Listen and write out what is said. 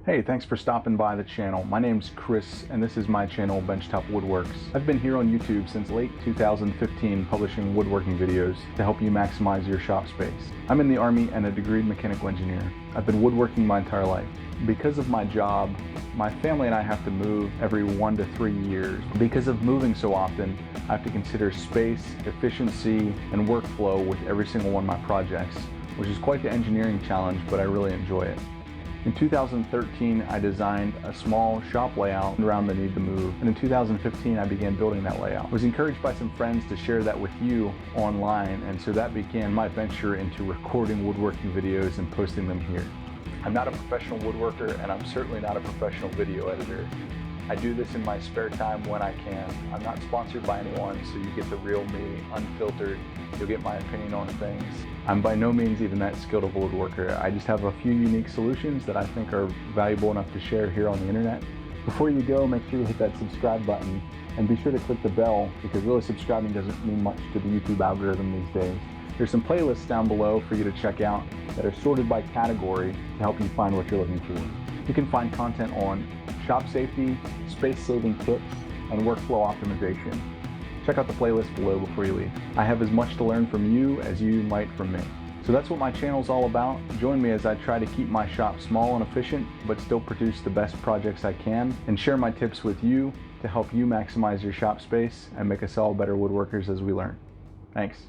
Hey, thanks for stopping by the channel. My name's Chris and this is my channel, Benchtop Woodworks. I've been here on YouTube since late 2015 publishing woodworking videos to help you maximize your shop space. I'm in the Army and a degreed mechanical engineer. I've been woodworking my entire life. Because of my job, my family and I have to move every 1 to 3 years. Because of moving so often, I have to consider space, efficiency, and workflow with every single one of my projects, which is quite the engineering challenge, but I really enjoy it. In 2013, I designed a small shop layout around the need to move, and in 2015, I began building that layout. I was encouraged by some friends to share that with you online, and so that began my venture into recording woodworking videos and posting them here. I'm not a professional woodworker, and I'm certainly not a professional video editor. I do this in my spare time when I can. I'm not sponsored by anyone, so you get the real me, unfiltered. You'll get my opinion on things. I'm by no means even that skilled of a woodworker. I just have a few unique solutions that I think are valuable enough to share here on the internet. Before you go, make sure you hit that subscribe button and be sure to click the bell, because really subscribing doesn't mean much to the YouTube algorithm these days. There's some playlists down below for you to check out that are sorted by category to help you find what you're looking for. You can find content on shop safety, space-saving tips, and workflow optimization. Check out the playlist below before you leave. I have as much to learn from you as you might from me. So that's what my channel's all about. Join me as I try to keep my shop small and efficient, but still produce the best projects I can, and share my tips with you to help you maximize your shop space and make us all better woodworkers as we learn. Thanks.